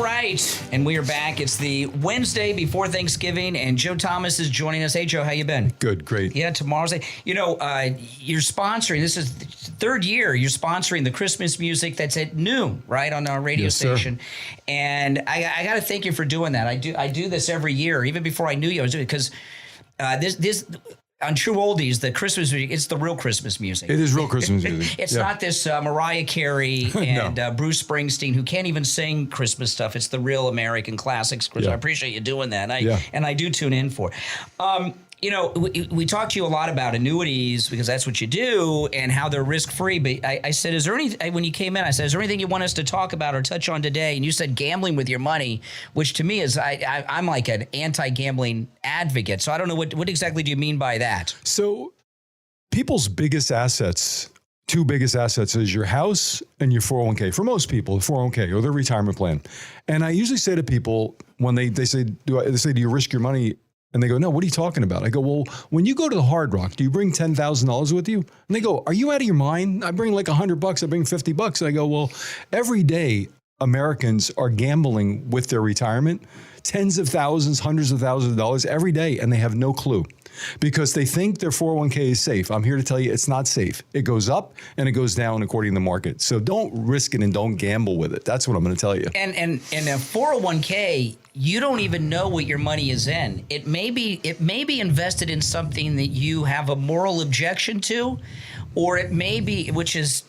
All right, and we are back. It's the Wednesday before Thanksgiving, and Joe Thomas is joining us. Hey, Joe, how you been? Good, great. Yeah, tomorrow's day. You know, you're sponsoring. This is the third year. You're sponsoring the Christmas music that's at noon, right, on our radio station. Sir. And I got to thank you for doing that. I do this every year, even before I knew you. I was doing it because this. On True Oldies, the Christmas music, it's the real Christmas music. It is real Christmas music. It's not this Mariah Carey and No. Bruce Springsteen who can't even sing Christmas stuff. It's the real American classics. Chris, I appreciate you doing that. And I do tune in for it. You know, we talked to you a lot about annuities because that's what you do and how they're risk-free. But I said, is there when you came in, I said, is there anything you want us to talk about or touch on today? And you said gambling with your money, which to me is, I'm like an anti-gambling advocate. So I don't know, what exactly do you mean by that? So people's biggest assets, two biggest assets is your house and your 401k. For most people, the 401k or their retirement plan. And I usually say to people when they say, do you risk your money? And they go, no, what are you talking about? I go, well, when you go to the Hard Rock, do you bring $10,000 with you? And they go, are you out of your mind? I bring like $100. I bring $50. And I go, well, every day Americans are gambling with their retirement, tens of thousands, hundreds of thousands of dollars every day, and they have no clue because they think their 401k is safe. I'm here to tell you it's not safe. It goes up and it goes down according to the market. So don't risk it and don't gamble with it. That's what I'm going to tell you. And a 401k, you don't even know what your money is in. It may be invested in something that you have a moral objection to, or it may be, which is,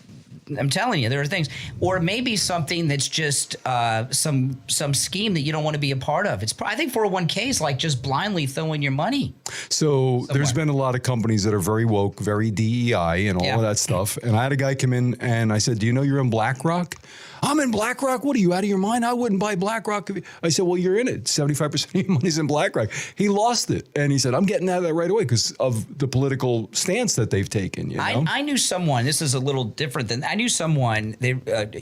I'm telling you, there are things, or it may be something that's just some scheme that you don't want to be a part of. I think 401k is like just blindly throwing your money. So there's been a lot of companies that are very woke, very DEI and all of that stuff. And I had a guy come in and I said, do you know you're in BlackRock? I'm in BlackRock. What are you, out of your mind? I wouldn't buy BlackRock. I said, well, you're in it. 75% of your money's in BlackRock. He lost it. And he said, I'm getting out of that right away because of the political stance that they've taken. You know? I knew someone, this is a little different than, I knew someone,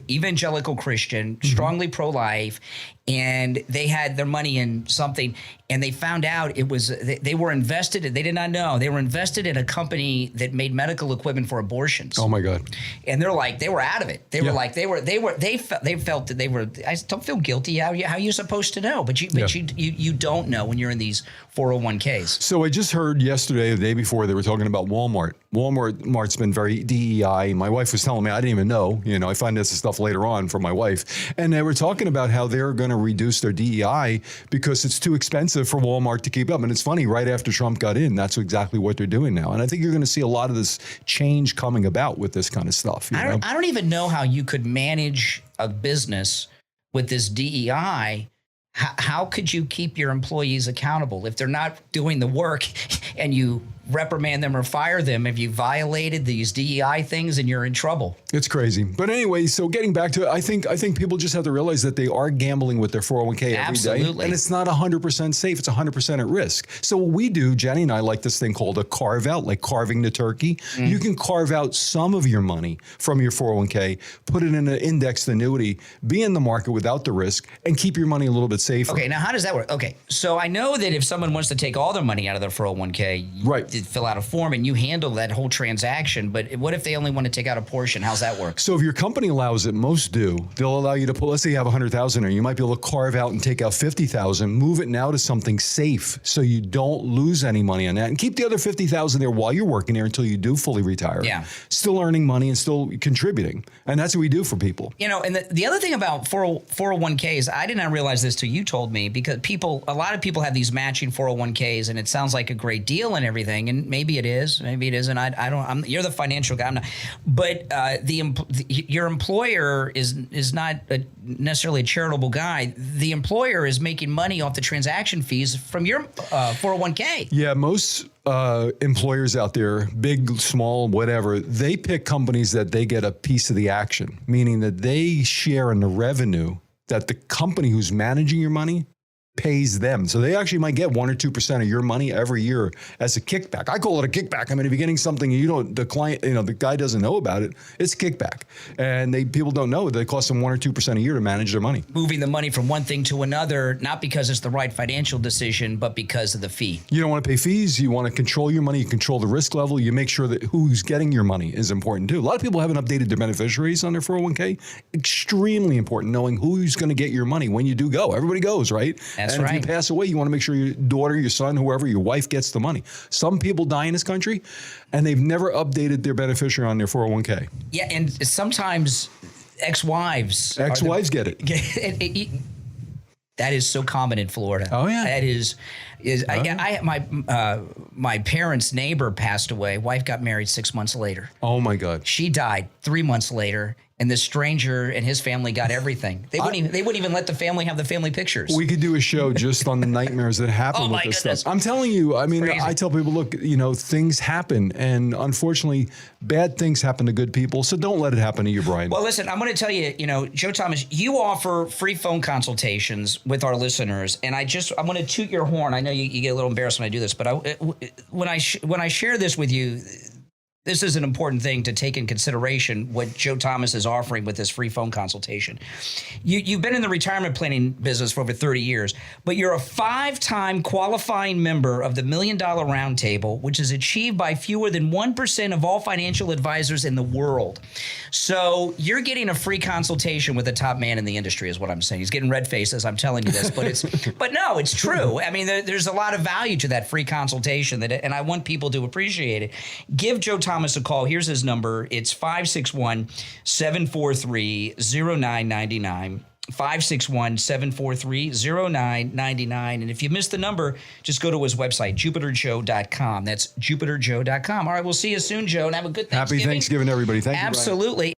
evangelical Christian, strongly pro-life, and they had their money in something, and they found out it was, they were invested, they did not know, they were invested in a company that made medical equipment for abortions. Oh my God. And they're like, they were out of it. They were like, they felt that they were, I don't feel guilty. How you supposed to know? But you don't know when you're in these 401ks. So I just heard yesterday, the day before, they were talking about Walmart. Walmart's been very DEI. My wife was telling me, I didn't even know, I find this stuff later on from my wife. And they were talking about how they're going to reduce their DEI because it's too expensive for Walmart to keep up. And it's funny, right after Trump got in, that's exactly what they're doing now. And I think you're going to see a lot of this change coming about with this kind of stuff. I don't even know how you could manage a business with this DEI. How could you keep your employees accountable if they're not doing the work and you reprimand them or fire them if you violated these DEI things and you're in trouble? It's crazy. But anyway, so getting back to it, I think people just have to realize that they are gambling with their 401k every day. And it's not 100% safe. It's 100% at risk. So what we do, Jenny and I like this thing called a carve out, like carving the turkey. You can carve out some of your money from your 401k, put it in an indexed annuity, be in the market without the risk, and keep your money a little bit safer. Okay, now how does that work? Okay, so I know that if someone wants to take all their money out of their 401k, you fill out a form and you handle that whole transaction. But what if they only want to take out a portion? How's that work? So if your company allows it, most do. They'll allow you to pull. Let's say you have 100,000, or you might be able to carve out and take out 50,000. Move it now to something safe, so you don't lose any money on that, and keep the other 50,000 there while you're working there until you do fully retire. Yeah, still earning money and still contributing, and that's what we do for people. And the other thing about 401ks, I did not realize this till you told me, because a lot of people have these matching 401ks, and it sounds like a great deal and everything, and maybe it is, maybe it isn't. You're the financial guy. I'm not. But your employer is not necessarily a charitable guy. The employer is making money off the transaction fees from your 401k. Yeah, most employers out there, big, small, whatever, they pick companies that they get a piece of the action, meaning that they share in the revenue that the company who's managing your money pays them. So they actually might get 1 or 2% of your money every year as a kickback. I call it a kickback. I mean, if you're getting something the client, the guy doesn't know about it, it's a kickback. And people don't know they cost them 1 or 2% a year to manage their money. Moving the money from one thing to another, not because it's the right financial decision, but because of the fee. You don't want to pay fees. You want to control your money. You control the risk level. You make sure that who's getting your money is important too. A lot of people haven't updated their beneficiaries on their 401k. Extremely important knowing who's going to get your money when you do go. Everybody goes, right? That's and right. If you pass away, you want to make sure your daughter, your son, whoever, your wife gets the money. Some people die in this country and they've never updated their beneficiary on their 401k. Yeah, and sometimes ex-wives get it. That is so common in Florida. Oh yeah, that is. My parents' neighbor passed away. Wife got married 6 months later. Oh my God. She died 3 months later. And this stranger and his family got everything. They wouldn't even let the family have the family pictures. We could do a show just on the nightmares that happen with this stuff. I'm telling you, I mean, I tell people, look, things happen. And unfortunately, bad things happen to good people. So don't let it happen to you, Brian. Well, listen, I'm going to tell you, Joe Thomas, you offer free phone consultations with our listeners. And I'm going to toot your horn. I know you get a little embarrassed when I do this, but when I share this with you, this is an important thing to take in consideration, what Joe Thomas is offering with this free phone consultation. You've been in the retirement planning business for over 30 years, but you're a 5-time qualifying member of the $1 Million Roundtable, which is achieved by fewer than 1% of all financial advisors in the world. So you're getting a free consultation with a top man in the industry is what I'm saying. He's getting red faces. I'm telling you this, but no, it's true. I mean, there's a lot of value to that free consultation and I want people to appreciate it. Give Joe Thomas a call. Here's his number. It's 561-743-0999. 561-743-0999. And if you missed the number, just go to his website, jupiterjoe.com. That's jupiterjoe.com. All right, we'll see you soon, Joe, and have a good Thanksgiving. Happy Thanksgiving, everybody. Thank you, Brian. Absolutely.